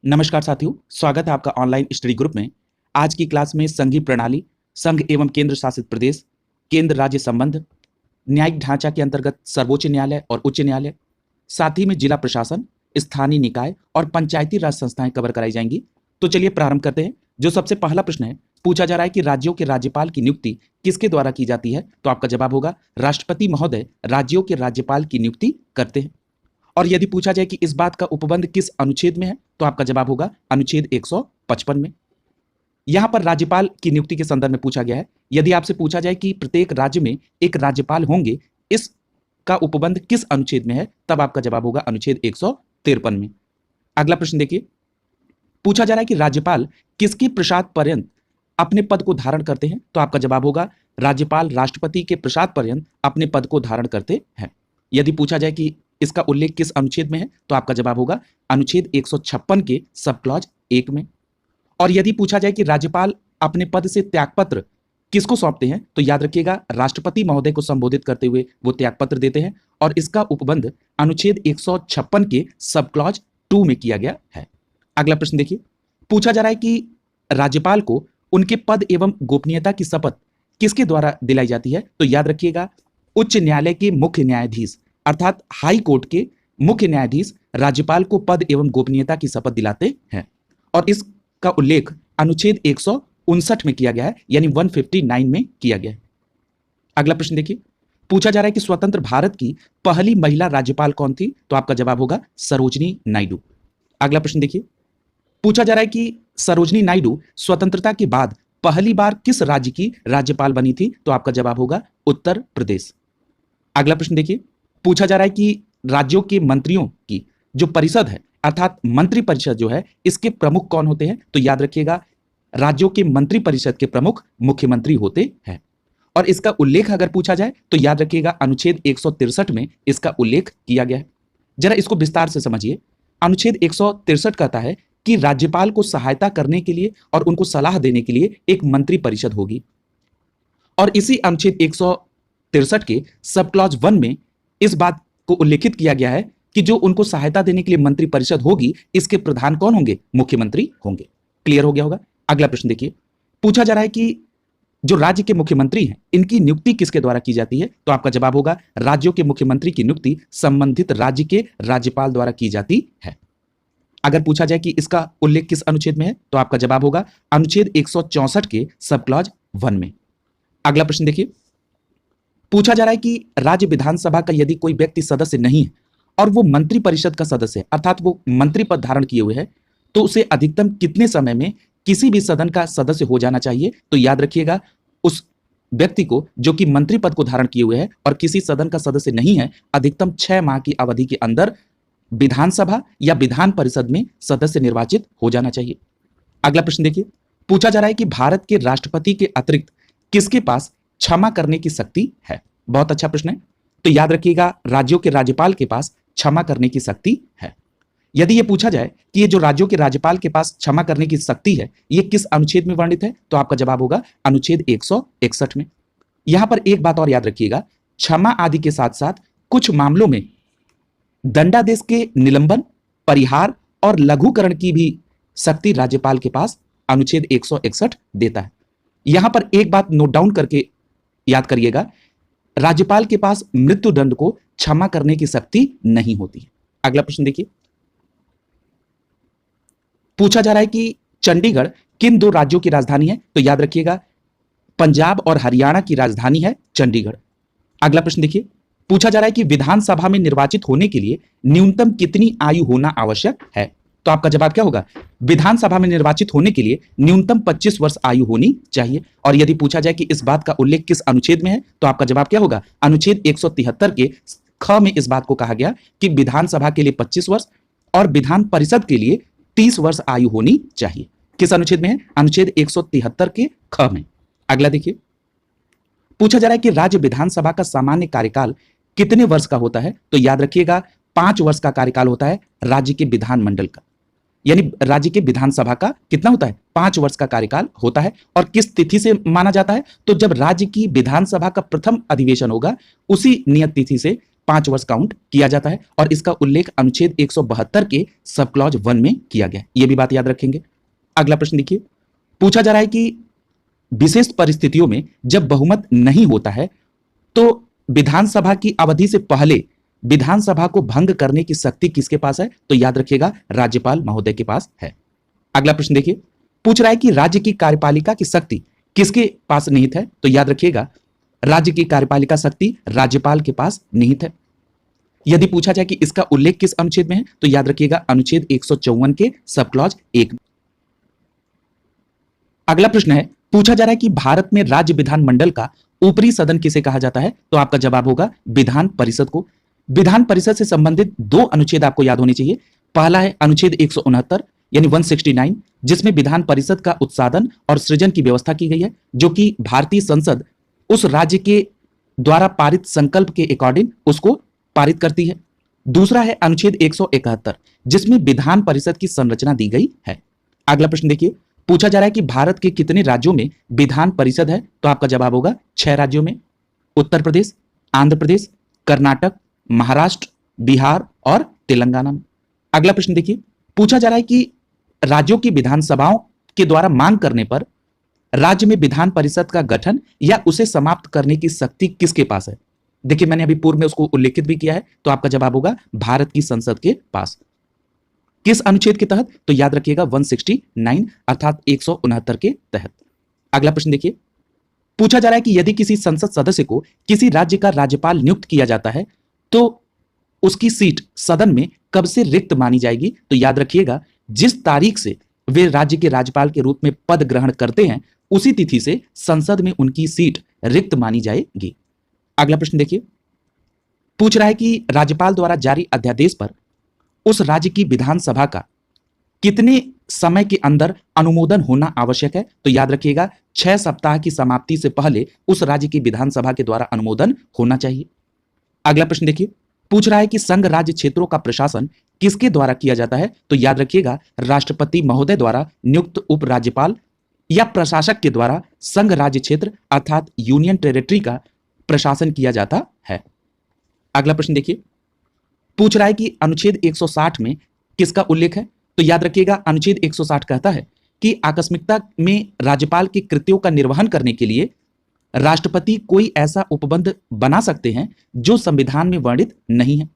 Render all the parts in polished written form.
नमस्कार साथियों, स्वागत है आपका ऑनलाइन स्टडी ग्रुप में। आज की क्लास में संघीय प्रणाली, संघ एवं केंद्र शासित प्रदेश, केंद्र राज्य संबंध, न्यायिक ढांचा के अंतर्गत सर्वोच्च न्यायालय और उच्च न्यायालय, साथ ही में जिला प्रशासन, स्थानीय निकाय और पंचायती राज संस्थाएं कवर कराई जाएंगी। तो चलिए प्रारंभ करते हैं। जो सबसे पहला प्रश्न है, पूछा जा रहा है कि राज्यों के राज्यपाल की नियुक्ति किसके द्वारा की जाती है? तो आपका जवाब होगा राष्ट्रपति महोदय राज्यों के राज्यपाल की नियुक्ति करते हैं। और यदि पूछा जाए कि इस बात का उपबंध किस अनुच्छेद में है, तो आपका जवाब होगा अनुच्छेद 155 में। यहां पर राज्यपाल की नियुक्ति के संदर्भ में पूछा गया है। यदि आपसे पूछा जाए कि प्रत्येक राज्य में एक राज्यपाल होंगे, इसका उपबंध किस अनुच्छेद में है, तब आपका जवाब होगा अनुच्छेद 153 में। अगला प्रश्न देखिए, पूछा जा रहा है कि राज्यपाल किसके प्रसाद पर्यंत अपने पद को धारण करते हैं? तो आपका जवाब होगा राज्यपाल राष्ट्रपति के प्रसाद पर्यंत अपने पद को धारण करते हैं। यदि पूछा जाए कि इसका उल्लेख किस अनुच्छेद में है, तो आपका जवाब होगा अनुच्छेद 156 के सब क्लॉज 1 में। और यदि पूछा जाए कि राज्यपाल अपने पद से त्यागपत्र किसको सौंपते हैं, तो याद रखिएगा राष्ट्रपति महोदय को संबोधित करते हुए वो त्यागपत्र देते हैं, और इसका उपबंध अनुच्छेद 156 के सब क्लॉज 2 में किया गया है। अगला प्रश्न देखिए, पूछा जा रहा है कि राज्यपाल को उनके पद एवं गोपनीयता की शपथ किसके द्वारा दिलाई जाती है? तो याद रखिएगा उच्च न्यायालय के मुख्य न्यायाधीश अर्थात हाई कोर्ट के मुख्य न्यायाधीश राज्यपाल को पद एवं गोपनीयता की शपथ दिलाते हैं, और इसका उल्लेख अनुच्छेद 159 में किया गया है, यानी 159 में किया गया है। अगला प्रश्न देखिए, पूछा जा रहा है कि स्वतंत्र भारत की पहली महिला राज्यपाल कौन थी? तो आपका जवाब होगा सरोजिनी नायडू। अगला प्रश्न देखिए, पूछा जा रहा है कि सरोजिनी नायडू स्वतंत्रता के बाद पहली बार किस राज्य की राज्यपाल बनी थी? तो आपका जवाब होगा उत्तर प्रदेश। अगला प्रश्न देखिए, पूछा जा रहा है कि राज्यों के मंत्रियों की जो परिषद है अर्थात मंत्री परिषद जो है, इसके प्रमुख कौन होते हैं? तो याद रखिएगा राज्यों के मंत्री परिषद के प्रमुख मुख्यमंत्री होते हैं। और इसका उल्लेख अगर पूछा जाए तो याद रखिएगा अनुच्छेद 163 में इसका उल्लेख किया गया है। जरा इसको विस्तार से समझिए। अनुच्छेद 163 कहता है कि राज्यपाल को सहायता करने के लिए और उनको सलाह देने के लिए एक मंत्री परिषद होगी, और इसी अनुच्छेद 163 के सब क्लॉज 1 में इस बात को उल्लेखित किया गया है कि जो उनको सहायता देने के लिए मंत्री परिषद होगी, इसके प्रधान कौन होंगे? मुख्यमंत्री होंगे। क्लियर हो गया होगा। अगला प्रश्न देखिए, पूछा जा रहा है कि जो राज्य के मुख्यमंत्री हैं, इनकी नियुक्ति किसके द्वारा की जाती है? तो आपका जवाब होगा राज्यों के मुख्यमंत्री की नियुक्ति संबंधित राज्य के राज्यपाल द्वारा की जाती है। अगर पूछा जाए कि इसका उल्लेख किस अनुच्छेद में है, तो आपका जवाब होगा अनुच्छेद 164 के सब क्लॉज 1 में। अगला प्रश्न देखिए, पूछा जा रहा है कि राज्य विधानसभा का यदि कोई व्यक्ति सदस्य नहीं है और वो मंत्री परिषद का सदस्य है अर्थात वो मंत्री पद धारण किए हुए है, तो उसे अधिकतम कितने समय में किसी भी सदन का सदस्य हो जाना चाहिए? तो याद रखिएगा उस व्यक्ति को जो कि मंत्री पद को धारण किए हुए है और किसी सदन का सदस्य नहीं है, अधिकतम 6 माह की अवधि के अंदर विधानसभा या विधान परिषद में सदस्य निर्वाचित हो जाना चाहिए। अगला प्रश्न देखिए, पूछा जा रहा है कि भारत के राष्ट्रपति के अतिरिक्त किसके पास क्षमा करने की शक्ति है? बहुत अच्छा प्रश्न है। तो याद रखिएगा राज्यों के राज्यपाल के पास क्षमा करने की शक्ति है। यदि यह पूछा जाए कि ये जो राज्यों के राज्यपाल के पास क्षमा करने की शक्ति है, ये किस अनुच्छेद में वर्णित है? तो आपका जवाब होगा अनुच्छेद 161 में। यहां पर एक बात और याद रखिएगा, क्षमा आदि के साथ साथ कुछ मामलों में दंडादेश के निलंबन, परिहार और लघुकरण की भी शक्ति राज्यपाल के पास अनुच्छेद 161 देता है। यहां पर एक बात नोट डाउन करके याद करिएगा, राज्यपाल के पास मृत्यु दंड को क्षमा करने की शक्ति नहीं होती है। अगला प्रश्न देखिए, पूछा जा रहा है कि चंडीगढ़ किन 2 राज्यों की राजधानी है? तो याद रखिएगा पंजाब और हरियाणा की राजधानी है चंडीगढ़। अगला प्रश्न देखिए, पूछा जा रहा है कि विधानसभा में निर्वाचित होने के लिए न्यूनतम कितनी आयु होना आवश्यक है? तो आपका जवाब क्या होगा? विधानसभा में निर्वाचित होने के लिए न्यूनतम 25 वर्ष आयु होनी चाहिए। और यदि पूछा जाए कि इस बात का उल्लेख किस अनुच्छेद में है, तो आपका जवाब क्या होगा? अनुच्छेद 173 के ख में इस बात को कहा गया कि विधानसभा के लिए 25 वर्ष और विधान परिषद के लिए 30 वर्ष आयु होनी चाहिए। किस अनुच्छेद में है? अनुच्छेद 173 के ख में। अगला देखिए, पूछा जा रहा है कि राज्य विधानसभा का सामान्य कार्यकाल कितने वर्ष का होता है? तो याद रखिएगा 5 वर्ष का कार्यकाल होता है राज्य के विधानमंडल का, यानी राज्य के विधानसभा का कितना होता है? 5 वर्ष का कार्यकाल होता है। और किस तिथि से माना जाता है? तो जब राज्य की विधानसभा का प्रथम अधिवेशन होगा, उसी नियत तिथि से 5 वर्ष काउंट किया जाता है और इसका उल्लेख अनुच्छेद 172 के सब क्लॉज 1 में किया गया है। यह भी बात याद रखेंगे। अगला प्रश्न देखिए, पूछा जा रहा है कि विशेष परिस्थितियों में जब बहुमत नहीं होता है तो विधानसभा की अवधि से पहले विधानसभा को भंग करने की शक्ति किसके पास है? तो याद रखिएगा राज्यपाल महोदय के पास है। अगला प्रश्न देखिए, पूछ रहा है कि राज्य की कार्यपालिका की शक्ति किसके पास निहित है? तो याद रखिएगा राज्य की कार्यपालिका शक्ति राज्यपाल के पास निहित है। यदि पूछा जाए कि इसका उल्लेख किस अनुच्छेद में है तो याद रखिएगा अनुच्छेद 154 के सब क्लॉज 1 में। अगला प्रश्न है, पूछा जा रहा है कि भारत में राज्य विधानमंडल का ऊपरी सदन किसे कहा जाता है? तो आपका जवाब होगा विधान परिषद को। विधान परिषद से संबंधित 2 अनुच्छेद आपको याद होने चाहिए। पहला है अनुच्छेद 169 यानी 169, जिसमें विधान परिषद का उत्साधन और सृजन की व्यवस्था की गई है, जो कि भारतीय संसद उस राज्य के द्वारा पारित संकल्प के अकॉर्डिंग उसको पारित करती है। दूसरा है अनुच्छेद 171, जिसमें विधान परिषद की संरचना दी गई है। अगला प्रश्न देखिए, पूछा जा रहा है कि भारत के कितने राज्यों में विधान परिषद है? तो आपका जवाब होगा 6 राज्यों में, उत्तर प्रदेश, आंध्र प्रदेश, कर्नाटक, महाराष्ट्र, बिहार और तेलंगाना में। अगला प्रश्न देखिए, पूछा जा रहा है कि राज्यों की विधानसभाओं के द्वारा मांग करने पर राज्य में विधान परिषद का गठन या उसे समाप्त करने की शक्ति किसके पास है? देखिए मैंने अभी पूर्व में उसको उल्लेखित भी किया है, तो आपका जवाब होगा भारत की संसद के पास। किस अनुच्छेद के तहत? तो याद रखिएगा 169 अर्थात 169 के तहत। अगला प्रश्न देखिए, पूछा जा रहा है कि यदि किसी संसद सदस्य को किसी राज्य का राज्यपाल नियुक्त किया जाता है तो उसकी सीट सदन में कब से रिक्त मानी जाएगी? तो याद रखिएगा जिस तारीख से वे राज्य के राज्यपाल के रूप में पद ग्रहण करते हैं उसी तिथि से संसद में उनकी सीट रिक्त मानी जाएगी। अगला प्रश्न देखिए, पूछ रहा है कि राज्यपाल द्वारा जारी अध्यादेश पर उस राज्य की विधानसभा का कितने समय के अंदर अनुमोदन होना आवश्यक है? तो याद रखिएगा 6 सप्ताह की समाप्ति से पहले उस राज्य की विधानसभा के द्वारा अनुमोदन होना चाहिए। अगला प्रश्न देखिए, पूछ रहा है कि संघ राज्य क्षेत्रों का प्रशासन किसके द्वारा किया जाता है? तो याद रखिएगा राष्ट्रपति महोदय द्वारा नियुक्त उपराज्यपाल या प्रशासक के द्वारा संघ राज्य क्षेत्र अर्थात यूनियन टेरिटरी का प्रशासन किया जाता है। अगला प्रश्न देखिए, पूछ रहा है कि अनुच्छेद 160 में किसका उल्लेख है? तो याद रखिएगा अनुच्छेद 160 कहता है कि आकस्मिकता में राज्यपाल के कृत्यों का निर्वहन करने के लिए राष्ट्रपति कोई ऐसा उपबंध बना सकते हैं जो संविधान में वर्णित नहीं है।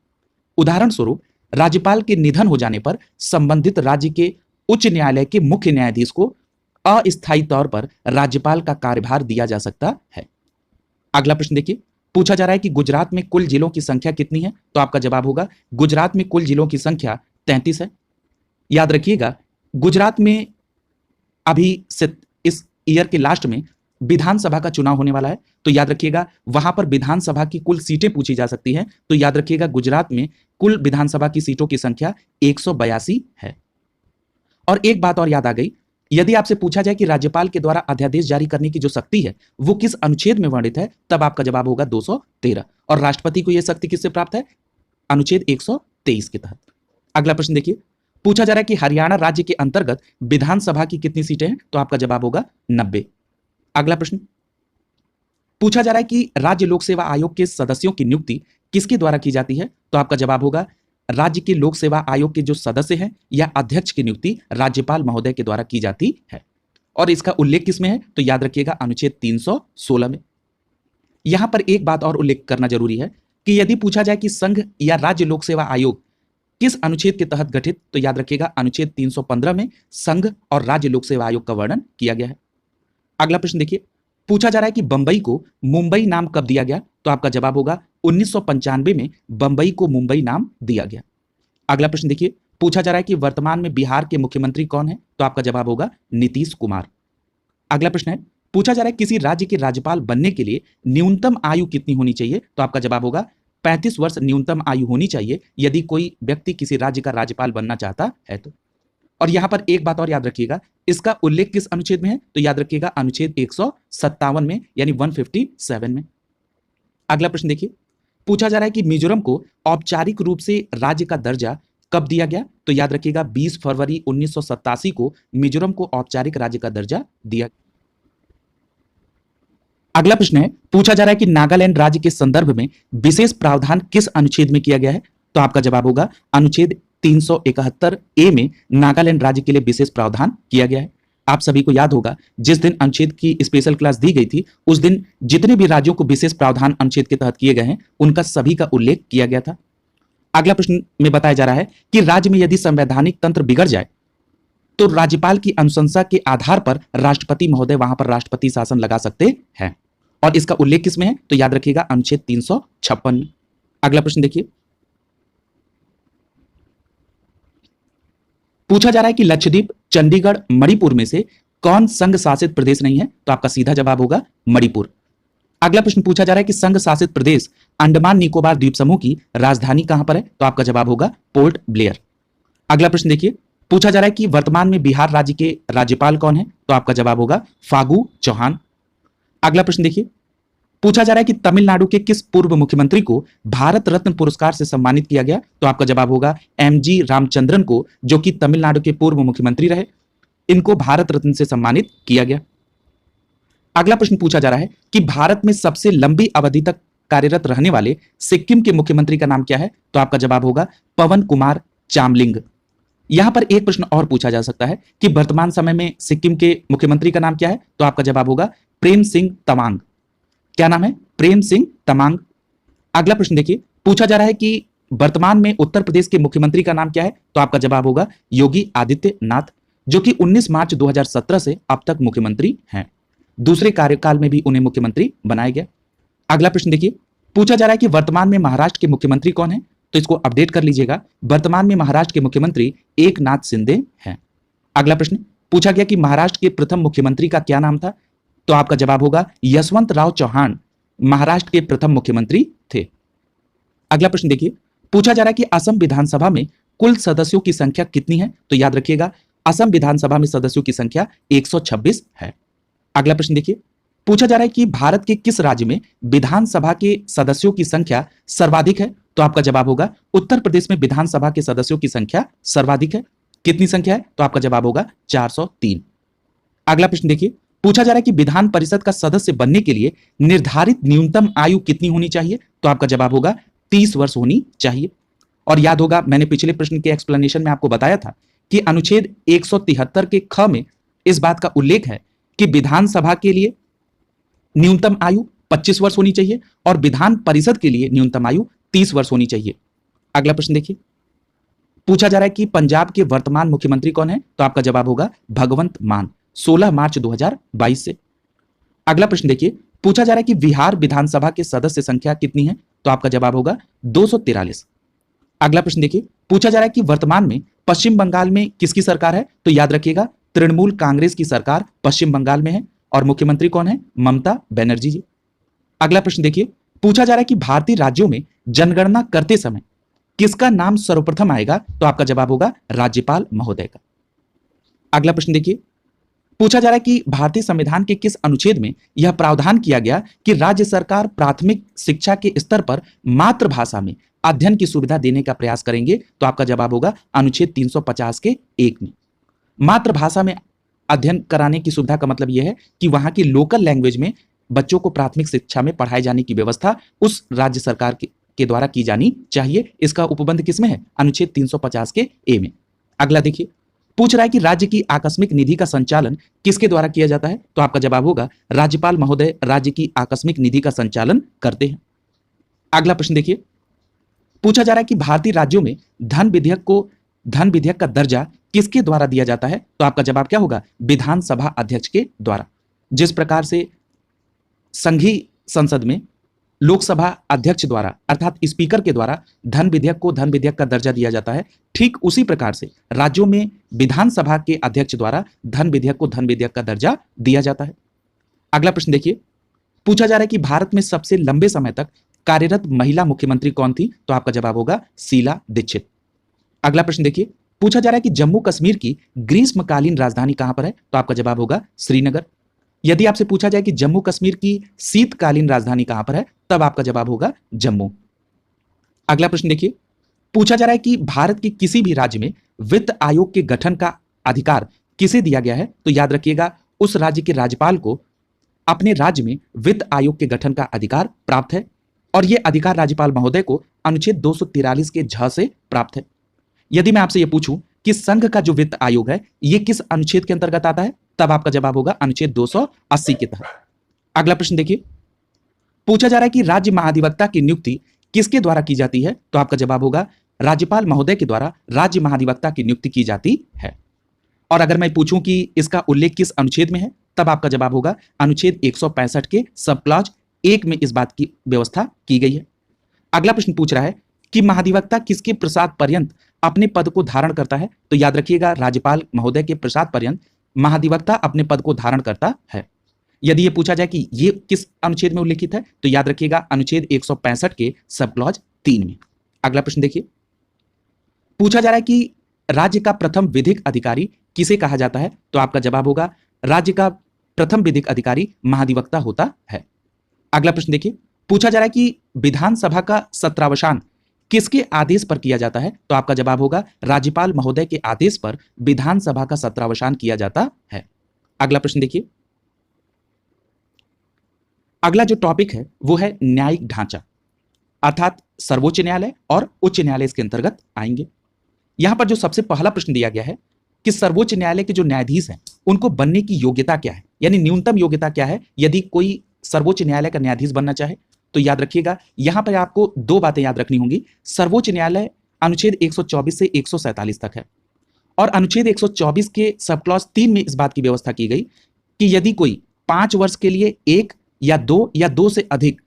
उदाहरण स्वरूप राज्यपाल के निधन हो जाने पर संबंधित राज्य के उच्च न्यायालय के मुख्य न्यायाधीश को अस्थायी तौर पर राज्यपाल का कार्यभार दिया जा सकता है। अगला प्रश्न देखिए, पूछा जा रहा है कि गुजरात में कुल जिलों की संख्या कितनी है? तो आपका जवाब होगा गुजरात में कुल जिलों की संख्या 33 है। याद रखिएगा गुजरात में अभी से इस ईयर के लास्ट में विधानसभा का चुनाव होने वाला है, तो याद रखिएगा वहां पर विधानसभा की कुल सीटें पूछी जा सकती हैं। तो याद रखिएगा गुजरात में कुल विधानसभा की सीटों की संख्या 182 है। और एक बात और याद आ गई, यदि आपसे पूछा जाए कि राज्यपाल के द्वारा अध्यादेश जारी करने की जो शक्ति है वो किस अनुच्छेद में वर्णित है, तब आपका जवाब होगा 213। और राष्ट्रपति को यह शक्ति किससे प्राप्त है? अनुच्छेद 123 के तहत। अगला प्रश्न देखिए, पूछा जा रहा है कि हरियाणा राज्य के अंतर्गत विधानसभा की कितनी सीटें हैं? तो आपका जवाब होगा 90। अगला प्रश्न पूछा जा रहा है कि राज्य लोक सेवा आयोग के सदस्यों की नियुक्ति किसके द्वारा की जाती है? तो आपका जवाब होगा राज्य के लोक सेवा आयोग के जो सदस्य हैं या अध्यक्ष की नियुक्ति राज्यपाल महोदय के द्वारा की जाती है। और इसका उल्लेख किसमें है? तो याद रखिएगा अनुच्छेद 316 में। यहां पर एक बात और उल्लेख करना जरूरी है कि यदि पूछा जाए कि संघ या राज्य लोक सेवा आयोग किस अनुच्छेद के तहत गठित, तो याद रखिएगा अनुच्छेद 315 में संघ और राज्य लोक सेवा आयोग का वर्णन किया गया है। अगला प्रश्न देखिए, पूछा जा रहा है कि बंबई को मुंबई नाम कब दिया गया? तो आपका जवाब होगा 1995 में बंबई को मुंबई नाम दिया गया। अगला प्रश्न देखिए, पूछा जा रहा है कि वर्तमान में बिहार के मुख्यमंत्री कौन है? तो आपका जवाब होगा नीतीश कुमार। अगला प्रश्न है, पूछा जा रहा है किसी राज्य के राज्यपाल बनने के लिए न्यूनतम आयु कितनी होनी चाहिए? तो आपका जवाब होगा 35 वर्ष न्यूनतम आयु होनी चाहिए यदि कोई व्यक्ति किसी राज्य का राज्यपाल बनना चाहता है तो। और यहां पर एक बात और याद रखिएगा, इसका उल्लेख किस अनुच्छेद में है? तो याद रखिएगा अनुच्छेद 157 में यानी 157 में। अगला प्रश्न देखिए, पूछा जा रहा है कि मिजोरम को औपचारिक रूप से राज्य का दर्जा कब दिया गया? तो याद रखिएगा 20 फरवरी 1987 को मिजोरम को औपचारिक राज्य का दर्जा दिया। अगला प्रश्न है, पूछा जा रहा है कि नागालैंड राज्य के संदर्भ में विशेष प्रावधान किस अनुच्छेद में किया गया है? तो आपका जवाब होगा अनुच्छेद 371 ए में नागालैंड राज्य के लिए विशेष प्रावधान किया गया है। आप सभी को याद होगा जिस दिन अनुच्छेद की स्पेशल क्लास दी गई थी उस दिन जितने भी राज्यों को विशेष प्रावधान अनुच्छेद के तहत किए गए हैं उनका सभी का उल्लेख किया गया था। अगला प्रश्न में बताया जा रहा है कि राज्य में यदि संवैधानिक तंत्र बिगड़ जाए तो राज्यपाल की अनुशंसा के आधार पर राष्ट्रपति महोदय वहां पर राष्ट्रपति शासन लगा सकते हैं और इसका उल्लेख किसमें है? तो याद रखिएगा अनुच्छेद 356 में। अगला प्रश्न देखिए, पूछा जा रहा है कि लक्षद्वीप, चंडीगढ़, मणिपुर में से कौन संघ शासित प्रदेश नहीं है? तो आपका सीधा जवाब होगा मणिपुर। अगला प्रश्न पूछा जा रहा है कि संघ शासित प्रदेश अंडमान निकोबार द्वीप समूह की राजधानी कहां पर है? तो आपका जवाब होगा पोर्ट ब्लेयर। अगला प्रश्न देखिए, पूछा जा रहा है कि वर्तमान में बिहार राज्य के राज्यपाल कौन है? तो आपका जवाब होगा फागू चौहान। अगला प्रश्न देखिए, पूछा जा रहा है कि तमिलनाडु के किस पूर्व मुख्यमंत्री को भारत रत्न पुरस्कार से सम्मानित किया गया? तो आपका जवाब होगा एमजी रामचंद्रन को, जो कि तमिलनाडु के पूर्व मुख्यमंत्री रहे। इनको भारत रत्न से सम्मानित किया गया। अगला प्रश्न पूछा जा रहा है कि भारत में सबसे लंबी अवधि तक कार्यरत रहने वाले सिक्किम के मुख्यमंत्री का नाम क्या है? तो आपका जवाब होगा पवन कुमार चामलिंग। यहां पर एक प्रश्न और पूछा जा सकता है कि वर्तमान समय में सिक्किम के मुख्यमंत्री का नाम क्या है? तो आपका जवाब होगा प्रेम सिंह तमांग। क्या नाम है? प्रेम सिंह तमांग। अगला प्रश्न देखिए, पूछा जा रहा है कि वर्तमान में उत्तर प्रदेश के मुख्यमंत्री का नाम क्या है? तो आपका जवाब होगा योगी आदित्यनाथ, जो कि 19 मार्च 2017 से अब तक मुख्यमंत्री हैं। दूसरे कार्यकाल में भी उन्हें मुख्यमंत्री बनाया गया। अगला प्रश्न देखिए, पूछा जा रहा है कि वर्तमान में महाराष्ट्र के मुख्यमंत्री कौन है? तो इसको अपडेट कर लीजिएगा। वर्तमान में महाराष्ट्र के मुख्यमंत्री एकनाथ शिंदे हैं। अगला प्रश्न पूछा गया कि महाराष्ट्र के प्रथम मुख्यमंत्री का क्या नाम था? तो आपका जवाब होगा यशवंतराव चौहान महाराष्ट्र के प्रथम मुख्यमंत्री थे। अगला प्रश्न देखिए, पूछा जा रहा है कि असम विधानसभा में कुल सदस्यों की संख्या कितनी है? तो याद रखिएगा असम विधानसभा में सदस्यों की संख्या 126 है। अगला प्रश्न देखिए, पूछा जा रहा है कि भारत के किस राज्य में विधानसभा के सदस्यों की संख्या सर्वाधिक है? तो आपका जवाब होगा उत्तर प्रदेश में विधानसभा के सदस्यों की संख्या सर्वाधिक है। कितनी संख्या है? तो आपका जवाब होगा 403। अगला प्रश्न देखिए, पूछा जा रहा है कि विधान परिषद का सदस्य बनने के लिए निर्धारित न्यूनतम आयु कितनी होनी चाहिए? तो आपका जवाब होगा 30 वर्ष होनी चाहिए। और याद होगा मैंने पिछले प्रश्न के एक्सप्लेनेशन में आपको बताया था कि अनुच्छेद 173 के ख में इस बात का उल्लेख है कि विधानसभा के लिए न्यूनतम आयु 25 वर्ष होनी चाहिए और विधान परिषद के लिए न्यूनतम आयु 30 वर्ष होनी चाहिए। अगला प्रश्न देखिए, पूछा जा रहा है कि पंजाब के वर्तमान मुख्यमंत्री कौन है? तो आपका जवाब होगा भगवंत मान, 16 मार्च 2022 से। अगला प्रश्न देखिए, पूछा जा रहा है कि बिहार विधानसभा के सदस्य संख्या कितनी है? तो आपका जवाब होगा 243। अगला प्रश्न देखिए, पूछा जा रहा है कि वर्तमान में पश्चिम बंगाल में किसकी सरकार है? तो याद रखिएगा तृणमूल कांग्रेस की सरकार पश्चिम बंगाल में है और मुख्यमंत्री कौन है? ममता बनर्जी जी। अगला प्रश्न देखिए, पूछा जा रहा है कि भारतीय राज्यों में जनगणना करते समय किसका नाम सर्वप्रथम आएगा? तो आपका जवाब होगा राज्यपाल महोदय का। अगला प्रश्न देखिए, पूछा जा रहा है कि भारतीय संविधान के किस अनुच्छेद में यह प्रावधान किया गया कि राज्य सरकार प्राथमिक शिक्षा के स्तर पर मातृभाषा में अध्ययन की सुविधा देने का प्रयास करेंगे? तो आपका जवाब होगा अनुच्छेद 350 के 1 में। मातृभाषा में अध्ययन कराने की सुविधा का मतलब यह है कि वहां की लोकल लैंग्वेज में बच्चों को प्राथमिक शिक्षा में पढ़ाए जाने की व्यवस्था उस राज्य सरकार के द्वारा की जानी चाहिए। इसका उपबंध किसमें है? अनुच्छेद 350 के ए में। अगला देखिए, पूछ रहा है कि राज्य की आकस्मिक निधि का संचालन किसके द्वारा किया जाता है? तो आपका जवाब होगा राज्यपाल महोदय राज्य की आकस्मिक निधि का संचालन करते हैं। अगला प्रश्न देखिए, पूछा जा रहा है कि भारतीय राज्यों में धन विधेयक का दर्जा किसके द्वारा दिया जाता है? तो आपका जवाब क्या होगा? विधानसभा अध्यक्ष के द्वारा। जिस प्रकार से संघीय संसद में लोकसभा अध्यक्ष द्वारा अर्थात स्पीकर के द्वारा धन विधेयक का दर्जा दिया जाता है, ठीक उसी प्रकार से राज्यों में विधानसभा के अध्यक्ष द्वारा धन विधेयक का दर्जा दिया जाता है। अगला प्रश्न देखिए, पूछा जा रहा है कि भारत में सबसे लंबे समय तक कार्यरत महिला मुख्यमंत्री कौन थी? तो आपका जवाब होगा शीला दीक्षित। अगला प्रश्न देखिए, पूछा जा रहा है कि जम्मू कश्मीर की ग्रीष्मकालीन राजधानी कहां पर है? तो आपका जवाब होगा श्रीनगर। यदि आपसे पूछा जाए कि जम्मू कश्मीर की शीतकालीन राजधानी कहां पर है, तब आपका जवाब होगा जम्मू। अगला प्रश्न देखिए, पूछा जा रहा है कि भारत के किसी भी राज्य में वित्त आयोग के गठन का अधिकार किसे दिया गया है? तो याद रखिएगा उस राज्य के राज्यपाल को अपने राज्य में वित्त आयोग के गठन का अधिकार प्राप्त है और यह अधिकार राज्यपाल महोदय को अनुच्छेद 243 के झ से प्राप्त है। यदि मैं आपसे यह पूछूं कि संघ का जो वित्त आयोग है यह किस अनुच्छेद के अंतर्गत आता है, तब आपका जवाब होगा अनुच्छेद 280 के तहत। अगला प्रश्न देखिए, पूछा जा रहा है कि राज्य महाधिवक्ता की नियुक्ति किसके द्वारा की जाती है, तो आपका जवाब होगा राज्यपाल महोदय के द्वारा राज्य महाधिवक्ता की नियुक्ति की जाती है। और अगर मैं पूछूं कि इसका उल्लेख किस अनुच्छेद में है, तब आपका जवाब होगा अनुच्छेद 165 के सब क्लॉज 1 में इस बात की व्यवस्था की गई है। अगला प्रश्न पूछ रहा है कि महाधिवक्ता किसके प्रसाद पर्यंत अपने पद को धारण करता है, तो याद रखिएगा राज्यपाल महोदय के प्रसाद पर्यंत महाधिवक्ता अपने पद को धारण करता है। यदि यह पूछा जाए कि यह किस अनुच्छेद में उल्लिखित है, तो याद रखिएगा अनुच्छेद 165 के सब क्लॉज 3 में। अगला प्रश्न देखिए, पूछा जा रहा है कि राज्य का प्रथम विधिक अधिकारी किसे कहा जाता है, तो आपका जवाब होगा राज्य का प्रथम विधिक अधिकारी महाधिवक्ता होता है। अगला प्रश्न देखिए, पूछा जा रहा है कि विधानसभा का सत्रावसान किसके आदेश पर किया जाता है, तो आपका जवाब होगा राज्यपाल महोदय के आदेश पर विधानसभा का सत्रावसान किया जाता है। अगला प्रश्न देखिए, अगला जो टॉपिक है वो है न्यायिक ढांचा, अर्थात सर्वोच्च न्यायालय और उच्च न्यायालय इसके अंतर्गत आएंगे। यहां पर जो सबसे पहला प्रश्न दिया गया है कि सर्वोच्च न्यायालय के जो न्यायाधीश हैं उनको बनने की योग्यता क्या है, यानी न्यूनतम योग्यता क्या है यदि कोई सर्वोच्च न्यायालय का न्यायाधीश बनना चाहे। तो याद रखिएगा यहां पर आपको दो बातें याद रखनी होंगी। सर्वोच्च न्यायालय अनुच्छेद 124 से 147 तक है और अनुच्छेद 124 के सब क्लॉज 3 में इस बात की व्यवस्था की गई कि यदि कोई 5 वर्ष के लिए 1 या 2 से अधिक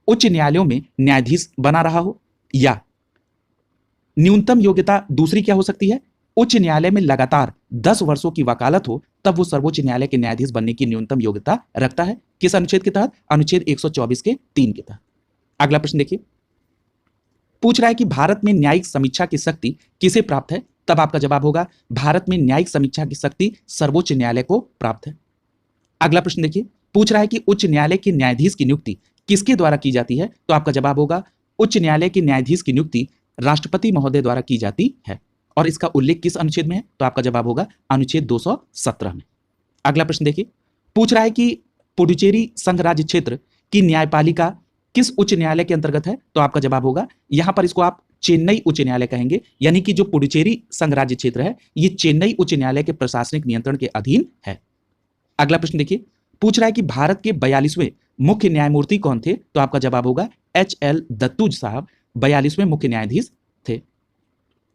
उच्च न्यायालयों में न्यायाधीश बना रहा हो, या न्यूनतम योग्यता दूसरी क्या हो सकती है, उच्च न्यायालय में लगातार 10 वर्षों की वकालत हो, तब वो सर्वोच्च न्यायालय के न्यायाधीश बनने की न्यूनतम योग्यता रखता है। किस अनुच्छेद के तहत? अनुच्छेद 124 के 3 के तहत। अगला प्रश्न देखिए, पूछ रहा है कि भारत में न्यायिक समीक्षा की शक्ति किसे प्राप्त है, तब आपका जवाब होगा भारत में न्यायिक समीक्षा की शक्ति सर्वोच्च न्यायालय को प्राप्त है। अगला प्रश्न देखिए, पूछ रहा है कि उच्च न्यायालय के न्यायाधीश की नियुक्ति किसके द्वारा की जाती है, तो आपका जवाब होगा उच्च न्यायालय के न्यायाधीश की नियुक्ति राष्ट्रपति महोदय द्वारा की जाती है। और इसका उल्लेख किस अनुच्छेद में है, तो आपका जवाब होगा अनुच्छेद 217 में। अगला प्रश्न देखिए, पूछ रहा है कि पुडुचेरी संघ राज्य क्षेत्र की न्यायपालिका किस उच्च न्यायालय के अंतर्गत है, तो आपका जवाब होगा यहां पर इसको आप चेन्नई उच्च न्यायालय कहेंगे, यानी कि जो पुडुचेरी संघ राज्य क्षेत्र है ये चेन्नई उच्च न्यायालय के प्रशासनिक नियंत्रण के अधीन है। अगला प्रश्न देखिए, पूछ रहा है कि भारत के 42वें मुख्य न्यायमूर्ति कौन थे, तो आपका जवाब होगा एच.एल. दत्तूज साहब 42वें मुख्य न्यायाधीश थे।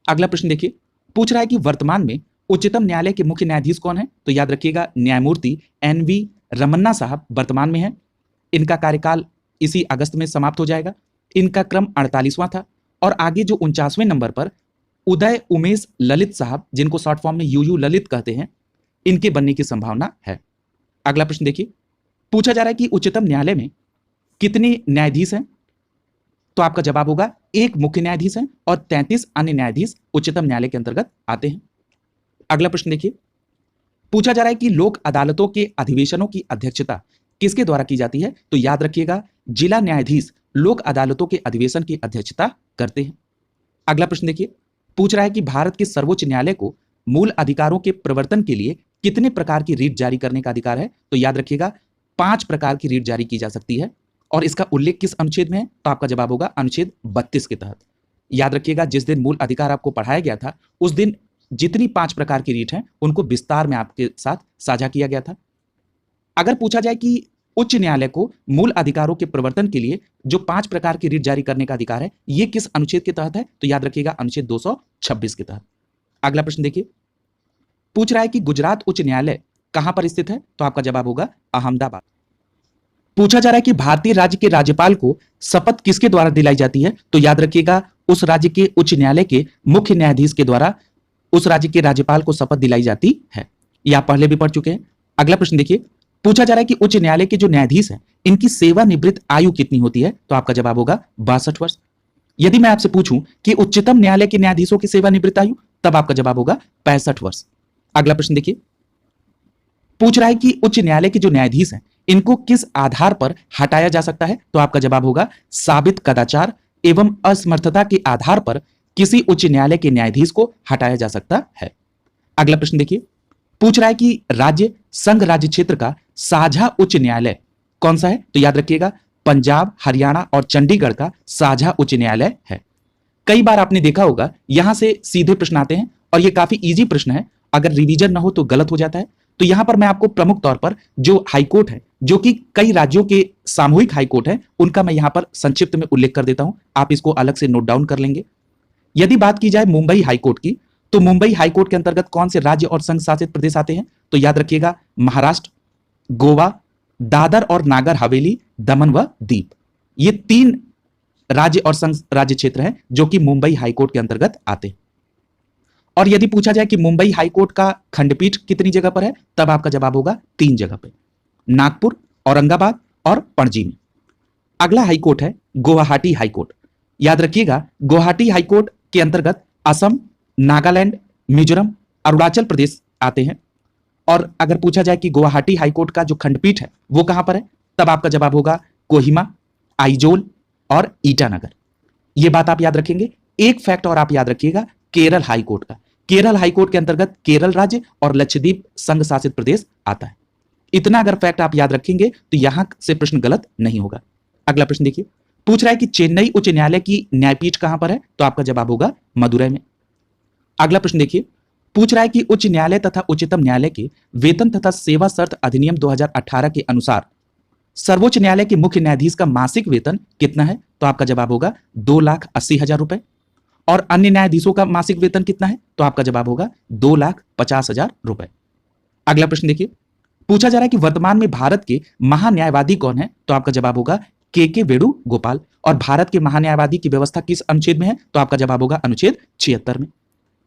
अगला प्रश्न देखिए, पूछ रहा है कि वर्तमान में उच्चतम न्यायालय के मुख्य न्यायाधीश कौन है, तो याद रखिएगा न्यायमूर्ति एन.वी. रमन्ना साहब वर्तमान में है। इनका कार्यकाल इसी अगस्त में समाप्त हो जाएगा। इनका क्रम 48वां था और आगे जो 49वें नंबर पर उदय उमेश ललित साहब, जिनको शॉर्ट फॉर्म में यूयू ललित कहते हैं, इनके बनने की संभावना है। अगला प्रश्न देखिए, पूछा जा रहा है कि उच्चतम न्यायालय में कितने न्यायाधीश हैं, तो आपका जवाब होगा एक मुख्य न्यायाधीश है और 33 अन्य न्यायाधीश उच्चतम न्यायालय के अंतर्गत आते हैं। अगला प्रश्न देखिए, पूछा जा रहा है कि लोक अदालतों के अधिवेशनों की अध्यक्षता किसके द्वारा की जाती है, तो याद रखिएगा जिला न्यायाधीश लोक अदालतों के अधिवेशन की अध्यक्षता करते हैं। अगला प्रश्न देखिए, पूछ रहा है कि भारत के सर्वोच्च न्यायालय को मूल अधिकारों के प्रवर्तन के लिए कितने प्रकार की रीट जारी करने का अधिकार है, तो याद रखिएगा 5 प्रकार की रीट जारी की जा सकती है। और इसका उल्लेख किस अनुच्छेद में है, तो आपका जवाब होगा अनुच्छेद 32 के तहत। याद रखिएगा जिस दिन मूल अधिकार आपको पढ़ाया गया था उस दिन जितनी 5 प्रकार की रीट हैं उनको विस्तार में आपके साथ साझा किया गया था। अगर पूछा जाए कि उच्च न्यायालय को मूल अधिकारों के प्रवर्तन के लिए जो 5 प्रकार की रीट जारी करने का अधिकार है ये किस अनुच्छेद के तहत है, तो याद रखिएगा अनुच्छेद 226 के तहत। अगला प्रश्न देखिए, पूछ रहा है कि गुजरात उच्च न्यायालय कहां पर स्थित है, तो आपका जवाब होगा अहमदाबाद। पूछा जा रहा है कि भारतीय राज्य के राज्यपाल को शपथ किसके द्वारा दिलाई जाती है, तो याद रखिएगा उस राज्य के उच्च न्यायालय के मुख्य न्यायाधीश के द्वारा उस राज्य के राज्यपाल को शपथ दिलाई जाती है। ये आप पहले भी पढ़ चुके हैं। अगला प्रश्न देखिए, पूछा जा रहा है कि उच्च न्यायालय के जो न्यायाधीश हैं इनकी सेवानिवृत्त आयु कितनी होती है, तो आपका जवाब होगा 62 वर्ष। यदि मैं आपसे पूछूं कि उच्चतम न्यायालय के न्यायाधीशों की सेवानिवृत्त आयु, तब आपका जवाब होगा 65 वर्ष। अगला प्रश्न देखिए, पूछ रहा है कि उच्च न्यायालय के जो न्यायाधीश हैं इनको किस आधार पर हटाया जा सकता है, तो आपका जवाब होगा साबित कदाचार एवं असमर्थता के आधार पर किसी उच्च न्यायालय के न्यायाधीश को हटाया जा सकता है। अगला प्रश्न देखिए, पूछ रहा है कि राज्य संघ राज्य क्षेत्र का साझा उच्च न्यायालय कौन सा है? तो याद रखिएगा पंजाब, हरियाणा और चंडीगढ़ का साझा उच्च न्यायालय है। कई बार आपने देखा होगा यहां से सीधे प्रश्न आते हैं और ये काफी इजी प्रश्न है, अगर रिवीजन ना हो तो गलत हो जाता है। तो यहां पर मैं आपको प्रमुख तौर पर जो हाईकोर्ट है, जो कि कई राज्यों के सामूहिक हाईकोर्ट है, उनका मैं यहां पर संक्षिप्त में उल्लेख कर देता हूं, आप इसको अलग से नोट डाउन कर लेंगे। यदि बात की जाए मुंबई हाईकोर्ट की, तो मुंबई हाईकोर्ट के अंतर्गत कौन से राज्य और संघ शासित प्रदेश आते हैं? तो याद रखिएगा महाराष्ट्र, गोवा, दादर और नागर हवेली, दमन व दीप। ये 3 राज्य और संघ राज्य क्षेत्र हैं जो कि मुंबई हाईकोर्ट के अंतर्गत आते हैं। और यदि पूछा जाए कि मुंबई हाईकोर्ट का खंडपीठ कितनी जगह पर है, तब आपका जवाब होगा 3 जगह पे, नागपुर, औरंगाबाद और पणजी में। अगला हाईकोर्ट है गुवाहाटी हाईकोर्ट। याद रखिएगा गुवाहाटी हाईकोर्ट के अंतर्गत असम, नागालैंड, मिजोरम, अरुणाचल प्रदेश आते हैं। और अगर पूछा जाए कि गुवाहाटी हाईकोर्ट का जो खंडपीठ है वो कहां पर है, तब आपका जवाब होगा कोहिमा, आइजोल और ईटानगर। ये बात आप याद रखेंगे। एक फैक्ट और आप याद रखिएगा केरल हाईकोर्ट का। केरल हाईकोर्ट के अंतर्गत केरल राज्य और लक्षद्वीप संघ शासित प्रदेश आता है। इतना अगर फैक्ट आप याद रखेंगे तो यहां से प्रश्न गलत नहीं होगा। अगला प्रश्न देखिए, पूछ रहा है कि चेन्नई उच्च न्यायालय की न्यायपीठ कहां पर है, तो आपका जवाब होगा मदुरै में। अगला प्रश्न देखिए, पूछ रहा है कि उच्च न्यायालय तथा उच्चतम न्यायालय के वेतन तथा सेवा शर्त अधिनियम 2018 के अनुसार सर्वोच्च न्यायालय के मुख्य न्यायाधीश का मासिक वेतन कितना है, तो आपका जवाब होगा 2,80,000 रुपए। और अन्य न्यायाधीशों का मासिक वेतन कितना है, तो आपका जवाब होगा 2,50,000 रुपए। अगला प्रश्न देखिए, पूछा जा रहा है कि वर्तमान में भारत के महान्यायवादी कौन है, तो आपका जवाब होगा के वेणुगोपाल। और भारत के महान्यायवादी की व्यवस्था किस अनुच्छेद में है, तो आपका जवाब होगा अनुच्छेद 76 में।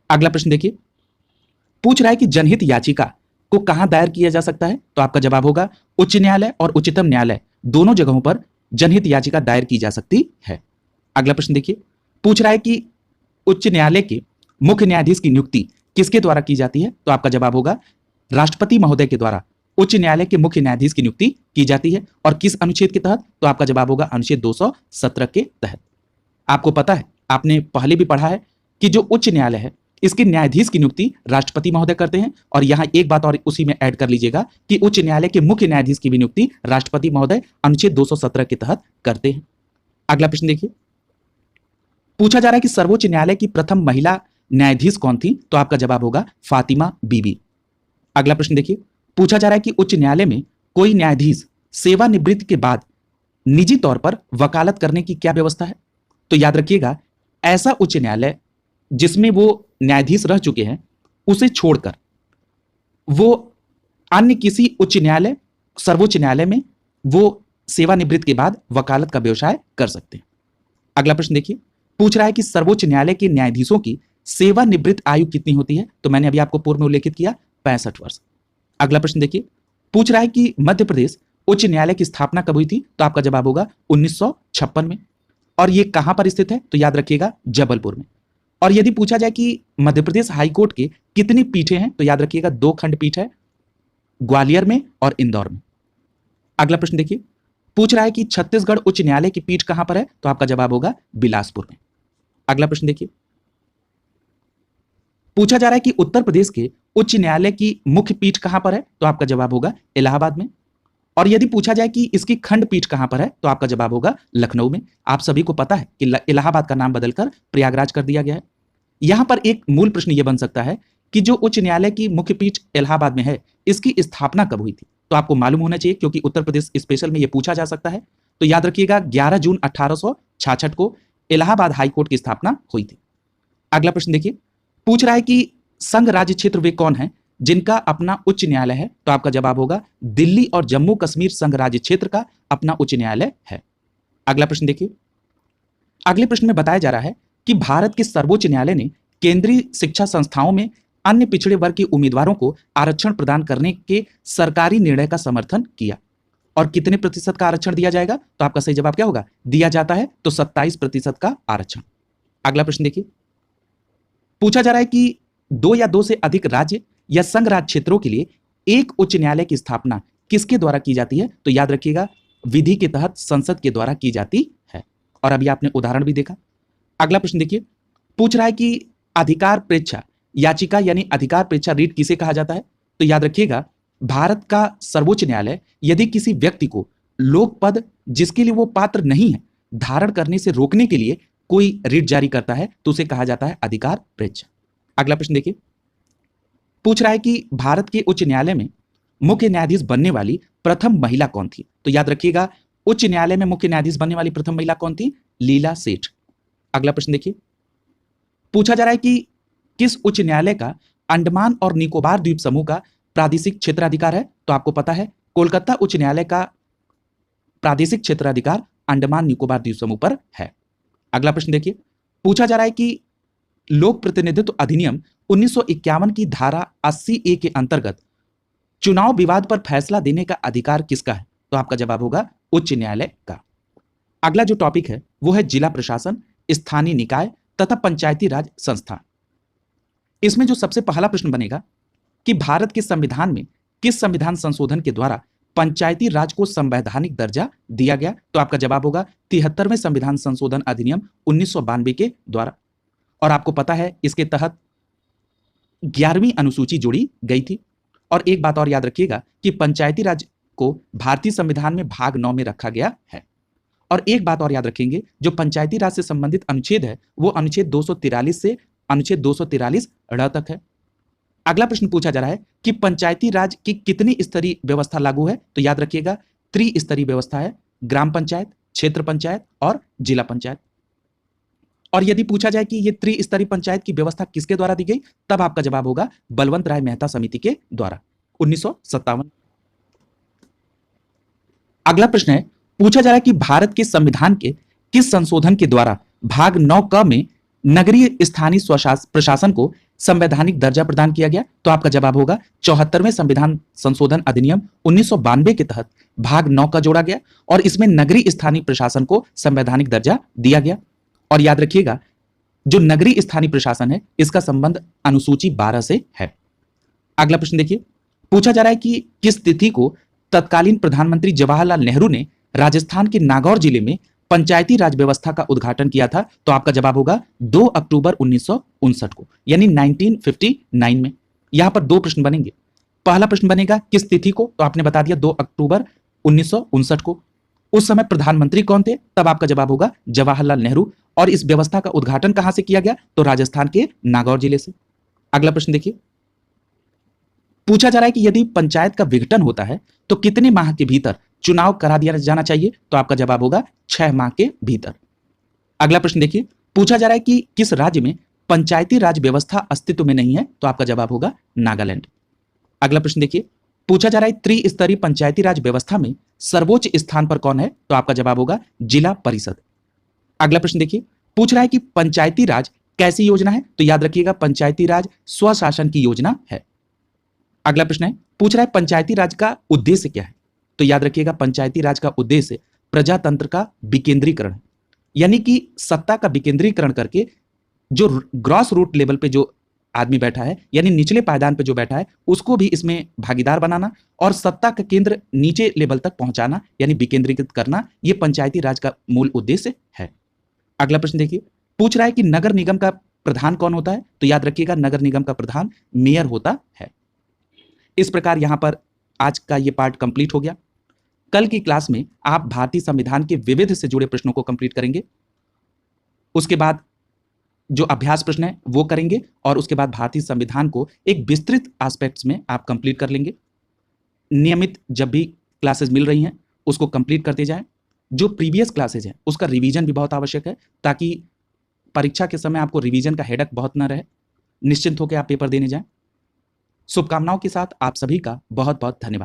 अगला प्रश्न देखिए, पूछ रहा है कि जनहित याचिका को कहां दायर किया जा सकता है, तो आपका जवाब होगा उच्च न्यायालय और उच्चतम न्यायालय दोनों जगहों पर जनहित याचिका दायर की जा सकती है। अगला प्रश्न देखिए, पूछ रहा है कि उच्च न्यायालय के मुख्य न्यायाधीश की नियुक्ति किसके द्वारा की जाती है, तो आपका जवाब होगा राष्ट्रपति महोदय के द्वारा उच्च न्यायालय के मुख्य न्यायाधीश की नियुक्ति की जाती है। और किस अनुच्छेद के तहत, तो आपका जवाब होगा अनुच्छेद 217 के तहत। आपको पता है, आपने पहले भी पढ़ा है कि जो उच्च न्यायालय है इसके न्यायाधीश की नियुक्ति राष्ट्रपति महोदय करते हैं। और यहां एक बात और उसी में ऐड कर लीजिएगा कि उच्च न्यायालय के मुख्य न्यायाधीश की भी नियुक्ति राष्ट्रपति महोदय अनुच्छेद 217 के तहत करते हैं। अगला प्रश्न देखिए, पूछा जा रहा है कि सर्वोच्च न्यायालय की प्रथम महिला न्यायाधीश कौन थी, तो आपका जवाब होगा फातिमा बीबी। अगला प्रश्न देखिए, पूछा जा रहा है कि उच्च न्यायालय में कोई न्यायाधीश सेवानिवृत्ति के बाद निजी तौर पर वकालत करने की क्या व्यवस्था है, तो याद रखिएगा ऐसा उच्च न्यायालय जिसमें वो न्यायाधीश रह चुके हैं उसे छोड़कर वो अन्य किसी उच्च न्यायालय, सर्वोच्च न्यायालय में वो सेवानिवृत्ति के बाद वकालत का व्यवसाय कर सकते हैं। अगला प्रश्न देखिए, पूछ रहा है कि सर्वोच्च न्यायालय के न्यायाधीशों की सेवानिवृत्त आयु कितनी होती है, तो मैंने अभी आपको पूर्व में उल्लेखित किया 65 वर्ष। अगला प्रश्न देखिए, पूछ रहा है कि मध्य प्रदेश उच्च न्यायालय की स्थापना कब हुई थी, तो आपका जवाब होगा 1956 में। और ये कहां पर स्थित है, तो याद रखिएगा जबलपुर में। और यदि पूछा जाए कि मध्य प्रदेश हाईकोर्ट के कितनी पीठें हैं, तो याद रखिएगा 2 खंडपीठ है, ग्वालियर में और इंदौर में। अगला प्रश्न देखिए, पूछ रहा है कि छत्तीसगढ़ उच्च न्यायालय की पीठ कहां पर है, तो आपका जवाब होगा बिलासपुर में। अगला प्रश्न देखिए, पूछा जा रहा है कि उत्तर प्रदेश के उच्च न्यायालय की मुख्य पीठ कहां पर है, तो आपका जवाब होगा इलाहाबाद में। और यदि पूछा जाए कि इसकी खंडपीठ कहां पर है, तो आपका जवाब होगा लखनऊ में। आप सभी को पता है कि इलाहाबाद का नाम बदलकर प्रयागराज कर दिया गया है। यहां पर एक मूल प्रश्न यह बन सकता है कि जो उच्च न्यायालय की मुख्य पीठ इलाहाबाद में है इसकी स्थापना कब हुई थी, तो आपको मालूम होना चाहिए क्योंकि उत्तर प्रदेश स्पेशल में यह पूछा जा सकता है। तो याद रखिएगा 11 जून 1866 को इलाहाबाद हाईकोर्ट की स्थापना हुई थी। अगला प्रश्न देखिए, पूछ रहा है कि संघ राज्य क्षेत्र वे कौन है जिनका अपना उच्च न्यायालय है, तो आपका जवाब होगा दिल्ली और जम्मू कश्मीर संघ राज्य क्षेत्र का अपना उच्च न्यायालय है। अगला प्रश्न देखिए, अगले प्रश्न में बताया जा रहा है कि भारत के सर्वोच्च न्यायालय ने केंद्रीय शिक्षा संस्थाओं में अन्य पिछड़े वर्ग के उम्मीदवारों को आरक्षण प्रदान करने के सरकारी निर्णय का समर्थन किया। और कितने प्रतिशत का आरक्षण दिया जाएगा, तो आपका सही जवाब क्या होगा, दिया जाता है तो 27% का आरक्षण। अगला प्रश्न देखिए, पूछा जा रहा है कि 2 या 2 से अधिक राज्य या संघ राज्य क्षेत्रों के लिए एक उच्च न्यायालय की स्थापना किसके द्वारा की जाती है, तो याद रखिएगा विधि के तहत संसद के द्वारा की जाती है। और अभी आपने उदाहरण भी देखा। अगला प्रश्न देखिए, पूछ रहा है कि अधिकार परीक्षा याचिका यानी अधिकार परीक्षा रीट किसे कहा जाता है, तो याद रखिएगा भारत का सर्वोच्च न्यायालय यदि किसी व्यक्ति को लोक पद जिसके लिए वो पात्र नहीं है धारण करने से रोकने के लिए कोई रिट जारी करता है तो उसे कहा जाता है अधिकार परीक्षा। अगला प्रश्न देखिए, पूछ रहा है कि भारत के उच्च न्यायालय में मुख्य न्यायाधीश बनने वाली प्रथम महिला कौन थी? तो याद रखिएगा, उच्च न्यायालय में मुख्य न्यायाधीश बनने वाली प्रथम महिला कौन थी? लीला सेठ। अगला प्रश्न देखिए, पूछा जा रहा है कि किस उच्च न्यायालय का अंडमान और निकोबार द्वीप समूह का प्रादेशिक क्षेत्राधिकार है? तो आपको पता है कोलकाता उच्च न्यायालय का प्रादेशिक क्षेत्राधिकार अंडमान निकोबार द्वीप समूह पर है। अगला प्रश्न देखिए, पूछा जा रहा है कि लोक प्रतिनिधित्व अधिनियम 1951 की धारा 80A के अंतर्गत चुनाव विवाद पर फैसला देने का अधिकार किसका है? तो आपका जवाब होगा उच्च न्यायालय का। अगला जो टॉपिक है वो है जिला प्रशासन, स्थानीय निकाय तथा पंचायती राज संस्था। इसमें जो सबसे पहला प्रश्न बनेगा कि भारत के संविधान में किस संविधान संशोधन के द्वारा पंचायती राज को संवैधानिक दर्जा दिया गया? तो आपका जवाब होगा 73वें संविधान संशोधन अधिनियम 1992 के द्वारा। और आपको पता है इसके तहत 11वीं अनुसूची जोड़ी गई थी। और एक बात और याद रखिएगा कि पंचायती राज को भारतीय संविधान में भाग 9 में रखा गया है। और एक बात और याद रखेंगे, जो पंचायती राज से संबंधित अनुच्छेद है वो अनुच्छेद 243 से अनुच्छेद 243 ड़ तक है। अगला प्रश्न पूछा जा रहा है कि पंचायती राज की कितनी स्तरीय व्यवस्था लागू है? तो याद रखिएगा त्रिस्तरीय व्यवस्था है, ग्राम पंचायत, क्षेत्र पंचायत और जिला पंचायत। और यदि पूछा जाए कि ये त्रिस्तरीय पंचायत की व्यवस्था किसके द्वारा दी गई, तब आपका जवाब होगा बलवंत राय मेहता समिति के द्वारा 1957। अगला प्रश्न है, पूछा जा रहा है कि भारत के संविधान के किस संशोधन के द्वारा भाग 9 क में नगरीय स्थानीय प्रशासन को संवैधानिक दर्जा प्रदान किया गया? तो आपका जवाब होगा 74वें संविधान संशोधन अधिनियम 1992 के तहत भाग 9 का जोड़ा गया और इसमें नगरीय स्थानीय प्रशासन को संवैधानिक दर्जा दिया गया। और याद रखिएगा जो नगरीय स्थानीय प्रशासन है इसका संबंध अनुसूची 12 से है। अगला प्रश्न देखिए, पूछा जा रहा है कि किस तिथि को तत्कालीन प्रधानमंत्री जवाहरलाल नेहरू ने राजस्थान के नागौर जिले में पंचायती राज व्यवस्था का उद्घाटन किया था? तो आपका जवाब होगा 2 अक्टूबर 1959 को, यानी 1959 में। यहां पर दो प्रश्न बनेंगे। पहला प्रश्न बनेगा किस तिथि को? तो आपने बता दिया 2 अक्टूबर 1959 को। उस समय प्रधानमंत्री कौन थे? तब आपका जवाब होगा जवाहरलाल नेहरू। और इस व्यवस्था का उद्घाटन कहां से किया गया? तो राजस्थान के नागौर जिले से। अगला प्रश्न देखिए, पूछा जा रहा है कि यदि पंचायत का विघटन होता है तो कितने माह के भीतर चुनाव करा दिया जाना चाहिए? तो आपका जवाब होगा 6 माह के भीतर। अगला प्रश्न देखिए, पूछा जा रहा है कि किस राज्य में पंचायती राज व्यवस्था अस्तित्व में नहीं है? तो आपका जवाब होगा नागालैंड। अगला प्रश्न देखिए, पूछा जा रहा है त्रिस्तरीय पंचायती राज व्यवस्था में सर्वोच्च स्थान पर कौन है? तो आपका जवाब होगा जिला परिषद। अगला प्रश्न देखिए, पूछ रहा है कि पंचायती राज कैसी योजना है? तो याद रखिएगा पंचायती राज स्वशासन की योजना है। अगला प्रश्न है, पूछ रहा है पंचायती राज का उद्देश्य क्या है? तो याद रखिएगा पंचायती राज का उद्देश्य प्रजातंत्र का विकेंद्रीकरण है, यानी कि सत्ता का विकेंद्रीकरण करके जो ग्रॉस रूट लेवल पे जो आदमी बैठा है, यानी निचले पायदान पे जो बैठा है, उसको भी इसमें भागीदार बनाना और सत्ता का केंद्र नीचे लेवल तक पहुंचाना, यानी विकेंद्रीकृत करना, यह पंचायती राज का मूल उद्देश्य है। अगला प्रश्न देखिए, पूछ रहा है कि नगर निगम का प्रधान कौन होता है? तो याद रखिएगा नगर निगम का प्रधान मेयर होता है। इस प्रकार यहां पर आज का यह पार्ट कंप्लीट हो गया। कल की क्लास में आप भारतीय संविधान के विविध से जुड़े प्रश्नों को कंप्लीट करेंगे। उसके बाद जो अभ्यास प्रश्न है वो करेंगे और उसके बाद भारतीय संविधान को एक विस्तृत एस्पेक्ट्स में आप कंप्लीट कर लेंगे। नियमित जब भी क्लासेस मिल रही हैं उसको कंप्लीट करते जाएं। जो प्रीवियस क्लासेज हैं उसका रिवीजन भी बहुत आवश्यक है ताकि परीक्षा के समय आपको रिवीजन का हेडक बहुत ना रहे। निश्चिंत होकर आप पेपर देने जाएं। शुभकामनाओं के साथ आप सभी का बहुत बहुत धन्यवाद।